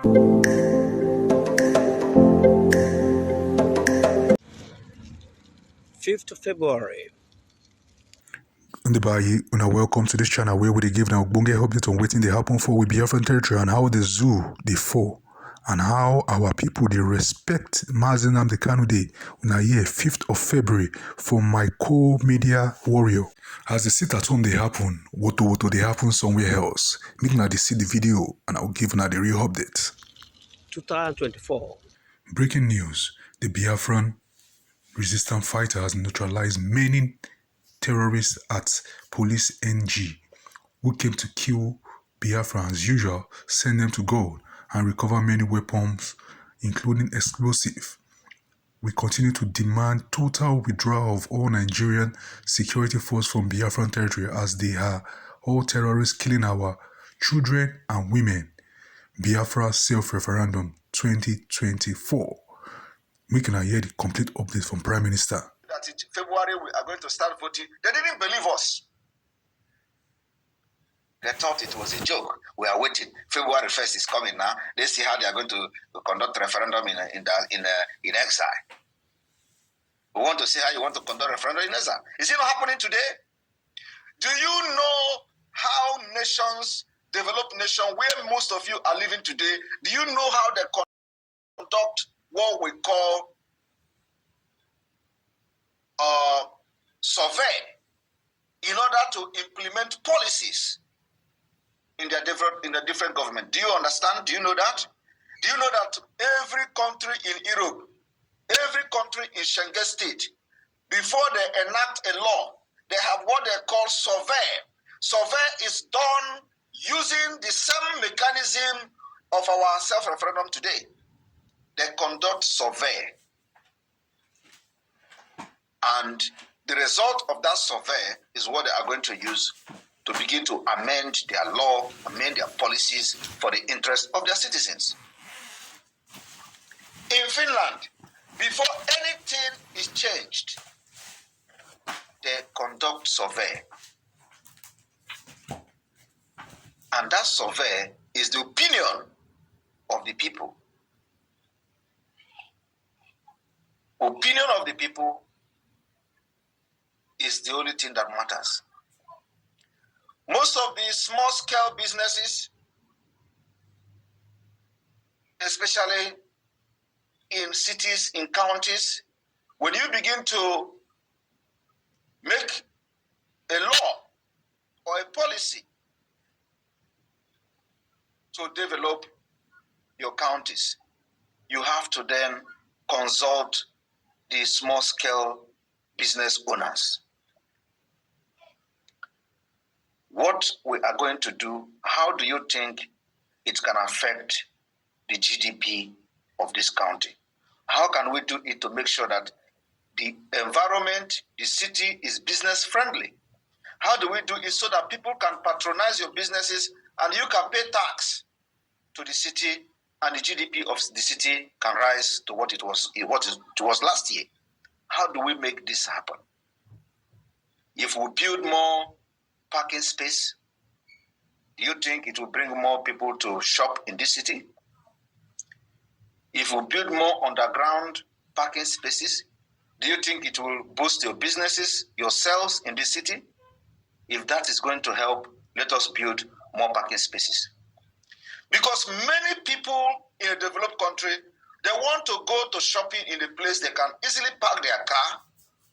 5th of February. Una welcome to this channel where we give now bonge update on waiting they happen for with Biafra territory and how the zoo they fall and how our people they respect Mazi Nnamdi Kanu Day on a year 5th of February from my co-media warrior. As they sit at home they happen, woto they happen somewhere else. Make now they see the video and I'll give now the real update. 2024. Breaking news: the Biafran resistance fighters neutralized many terrorists at Pøĺìçé NG who came to kill Biafra as usual, send them to gold and recover many weapons, including explosives. We continue to demand total withdrawal of all Nigerian security force from Biafran territory as they are all terrorists killing our children and women. Biafra self-referendum 2024. We can hear the complete update from Prime Minister. That in February we are going to start voting. They didn't believe us. They thought it was a joke. We are waiting. February 1st is coming now. Let's see how they are going to conduct referendum in exile. We want to see how you want to conduct referendum in exile. Is it not happening today? Do you know how nations, developed nations, where most of you are living today, do you know how they conduct what we call survey in order to implement policies in the different government? Do you understand? Do you know that? Do you know that every country in Europe, every country in Schengen state, before they enact a law, they have what they call survey. Survey is done using the same mechanism of our self-referendum today. They conduct survey. And the result of that survey is what they are going to use to begin to amend their law, amend their policies for the interest of their citizens. In Finland, before anything is changed, they conduct survey. And that survey is the opinion of the people. Opinion of the people is the only thing that matters. Most of the small-scale businesses, especially in cities, in counties, when you begin to make a law or a policy to develop your counties, you have to then consult the small-scale business owners. What we are going to do, how do you think it can affect the GDP of this county? How can we do it to make sure that the environment, the city is business friendly? How do we do it so that people can patronize your businesses and you can pay tax to the city and the GDP of the city can rise to what it was last year? How do we make this happen? If we build more parking space, do you think it will bring more people to shop in this city? If we build more underground parking spaces, do you think it will boost your businesses, your sales in this city? If that is going to help, let us build more parking spaces. Because many people in a developed country, they want to go to shopping in a place they can easily park their car,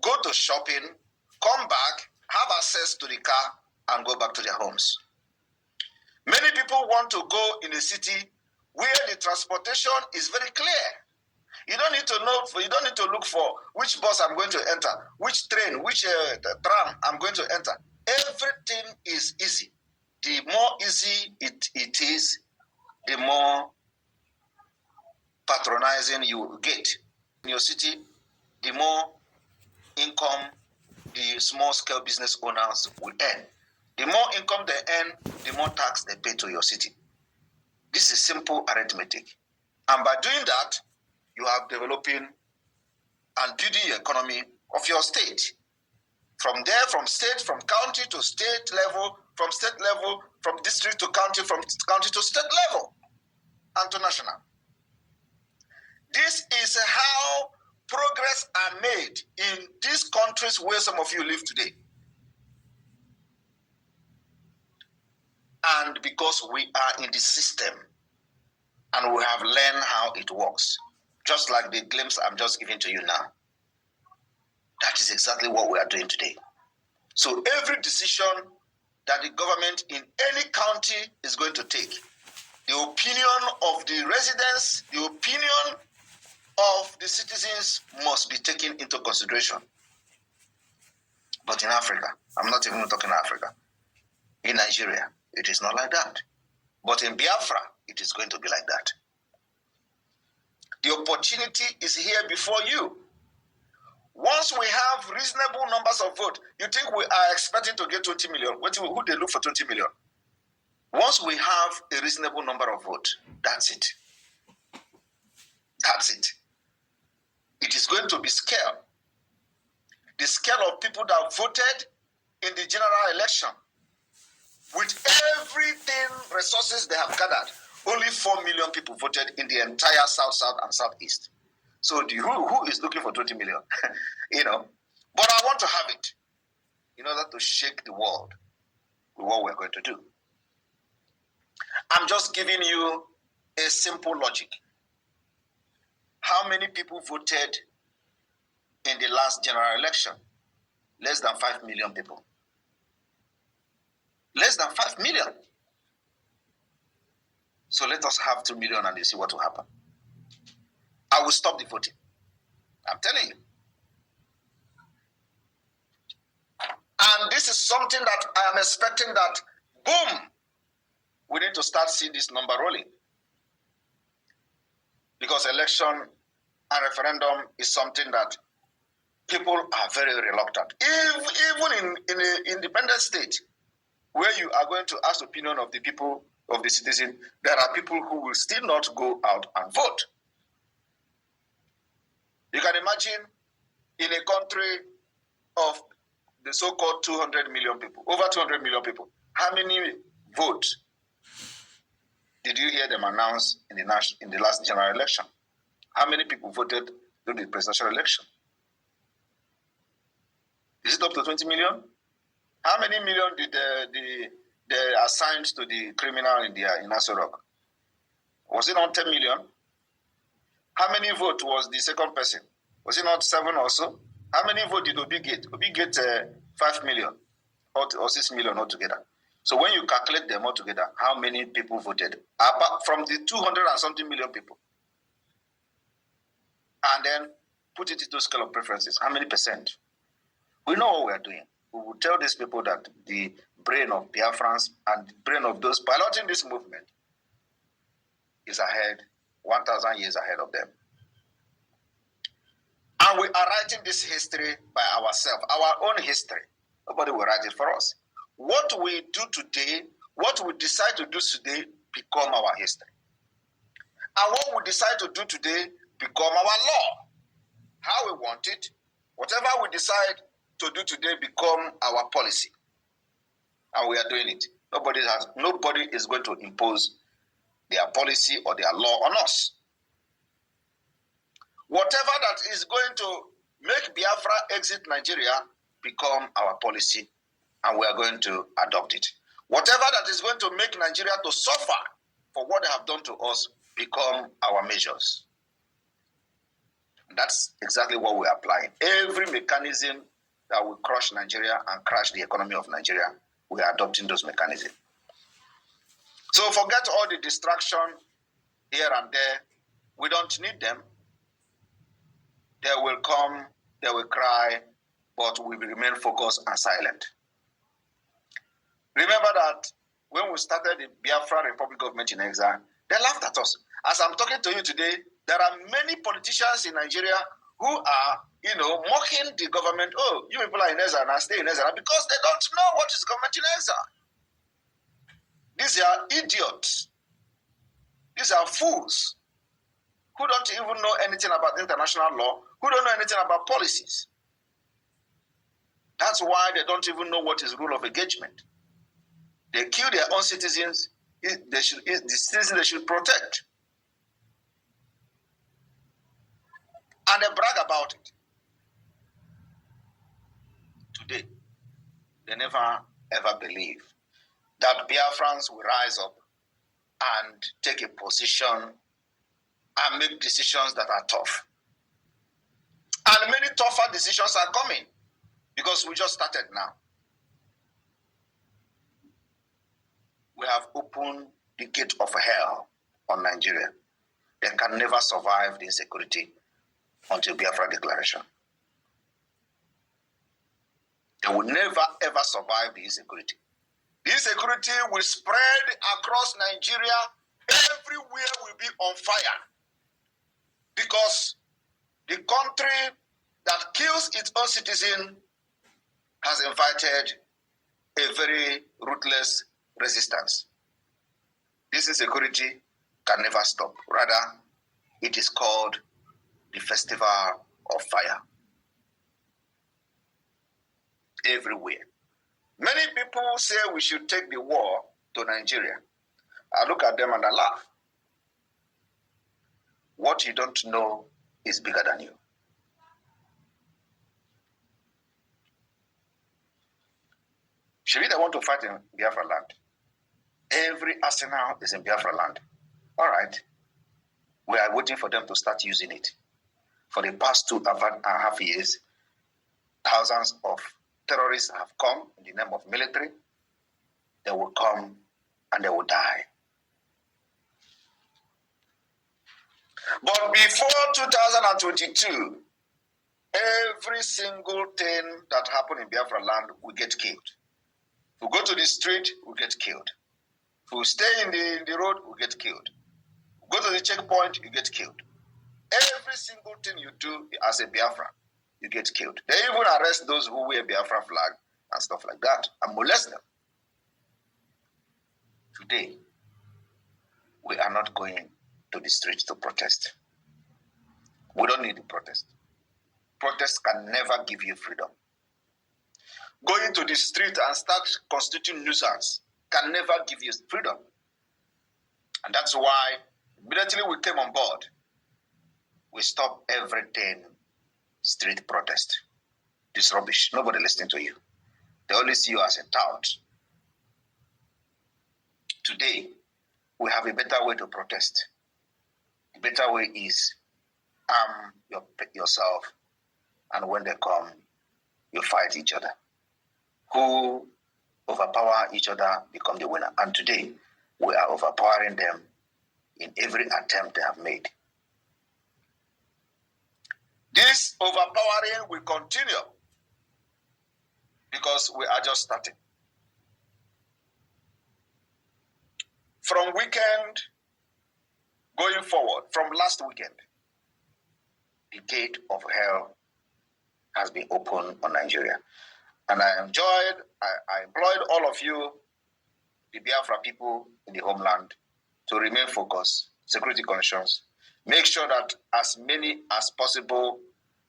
go to shopping, come back, have access to the car, and go back to their homes. Many people want to go in a city where the transportation is very clear. You don't need to look for which bus I'm going to enter, which train, which tram I'm going to enter. Everything is easy. The more easy it is, the more patronizing you get in your city, the more income the small-scale business owners will earn. The more income they earn, the more tax they pay to your city. This is simple arithmetic. And by doing that, you are developing and building the economy of your state. From there, from state, from county to state level, from state level, from district to county, from county to state level. And international. This is how progress are made in these countries where some of you live today. And because we are in the system and we have learned how it works, just like the glimpse I'm just giving to you now. That is exactly what we are doing today. So every decision that the government in any county is going to take, the opinion of the residents, the opinion of the citizens must be taken into consideration. But in Africa, I'm not even talking Africa, in Nigeria, it is not like that. But in Biafra, it is going to be like that. The opportunity is here before you. Once we have reasonable numbers of votes, you think we are expecting to get 20 million? Who they look for 20 million? Once we have a reasonable number of votes, that's it. That's it. It is going to be scale. The scale of people that voted in the general election. With everything, resources they have gathered, only 4 million people voted in the entire South, South, and Southeast. So who is looking for 20 million? But I want to have it in order to shake the world with what we're going to do. I'm just giving you a simple logic. How many people voted in the last general election? Less than 5 million people. Less than 5 million. So let us have 2 million and you see what will happen. I will stop the voting. I'm telling you. And this is something that I am expecting that, boom, we need to start seeing this number rolling. Because election and referendum is something that people are very reluctant. Even in an independent state, where you are going to ask the opinion of the people, of the citizen, there are people who will still not go out and vote. You can imagine in a country of the so-called 200 million people, over 200 million people, how many votes did you hear them announce in the last general election? How many people voted during the presidential election? Is it up to 20 million? How many million did they assign to the criminal in Asserting? Was it not 10 million? How many votes was the second person? Was it not 7 or so? How many votes did Obi get? Obi get 5 million or 6 million altogether. So when you calculate them all together, how many people voted? Apart from the 200 and something million people. And then put it into scale of preferences. How many percent? We know what we are doing. We will tell these people that the brain of Biafrans and the brain of those piloting this movement is ahead, 1,000 years ahead of them. And we are writing this history by ourselves, our own history. Nobody will write it for us. What we do today, what we decide to do today, become our history. And what we decide to do today, become our law. How we want it, whatever we decide to do today, become our policy. And we are doing it. Nobody is going to impose their policy or their law on us. Whatever that is going to make Biafra exit Nigeria become our policy, and we are going to adopt it. Whatever that is going to make Nigeria to suffer for what they have done to us become our measures. That's exactly what we are applying. Every mechanism that will crush Nigeria and crash the economy of Nigeria, we are adopting those mechanisms. So forget all the distraction here and there. We don't need them. They will come, they will cry, but we will remain focused and silent. Remember that when we started the Biafra Republic government in exile, they laughed at us. As I'm talking to you today, there are many politicians in Nigeria who are, mocking the government. Oh, you people are in exile and stay in exile, because they don't know what is government in exile. These are idiots. These are fools who don't even know anything about international law, who don't know anything about policies. That's why they don't even know what is rule of engagement. They kill their own citizens. The citizens they should protect. And they brag about it. Today, they never ever believe that Biafrans will rise up and take a position and make decisions that are tough. And many tougher decisions are coming because we just started now. We have opened the gate of hell on Nigeria. They can never survive the insecurity until Biafra declaration. They will never ever survive the insecurity. The insecurity will spread across Nigeria. Everywhere will be on fire. Because the country that kills its own citizen has invited a very ruthless resistance. This insecurity can never stop. Rather, it is called the festival of fire. Everywhere. Many people say we should take the war to Nigeria. I look at them and I laugh. What you don't know is bigger than you. Should they want to fight in Biafra land? Every arsenal is in Biafra land. All right. We are waiting for them to start using it. For the past 2.5 years, thousands of terrorists have come in the name of military. They will come and they will die. But before 2022, every single thing that happened in Biafra land will get killed. If we go to the street, we get killed. If we stay in the road, we get killed. If we go to the checkpoint, you get killed. Every single thing you do as a Biafra, you get killed. They even arrest those who wear Biafra flag and stuff like that and molest them. Today, we are not going to the streets to protest. We don't need to protest. Protest can never give you freedom. Going to the street and start constituting nuisance can never give you freedom. And that's why immediately we came on board, we stopped everything street protest. This rubbish. Nobody listening to you. They only see you as a tout. Today, we have a better way to protest. The better way is arm yourself, and when they come, you fight each other. Who overpower each other become the winner. And today, we are overpowering them in every attempt they have made. This overpowering will continue because we are just starting. From weekend going forward, from last weekend, the gate of hell has been opened on Nigeria. And I employed all of you, the Biafra people in the homeland, to remain focused, security conscious. Make sure that as many as possible,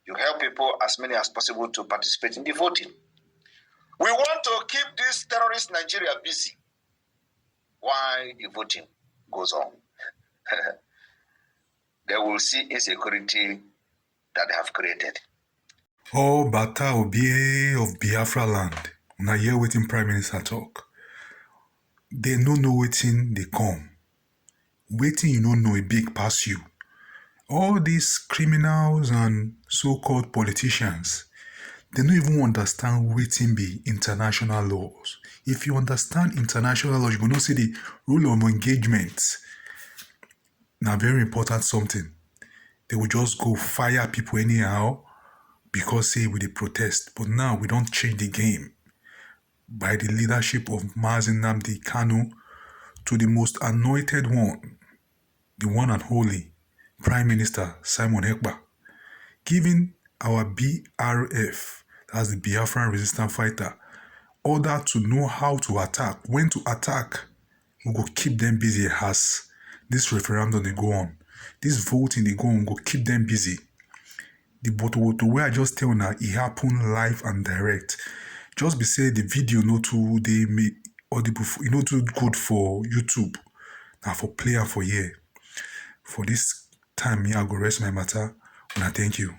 you help people as many as possible to participate in the voting. We want to keep this terrorist Nigeria busy while the voting goes on. They will see insecurity that they have created. Oh, Bata Obie of Biafra land. Now hear waiting Prime Minister talk. They no know waiting they come. Waiting you don't know a big pass you. All these criminals and so-called politicians, they don't even understand waiting be international laws. If you understand international laws, you will not see the rule of engagement. Now very important something. They will just go fire people anyhow because say we dey protest. But now we don't change the game. By the leadership of Mazi Nnamdi Kanu to the most anointed one, the one and holy Prime Minister Simon Ekpa, giving our BRF, that's the Biafran resistance fighter, order to know how to attack, when to attack. We go keep them busy as this referendum they go on. This voting they go on, go keep them busy. The way I just tell now, it happen live and direct. Just be say the video no too they make audible, too good for YouTube. Now for play and for here. For this time, me I go rest my matter. And I thank you.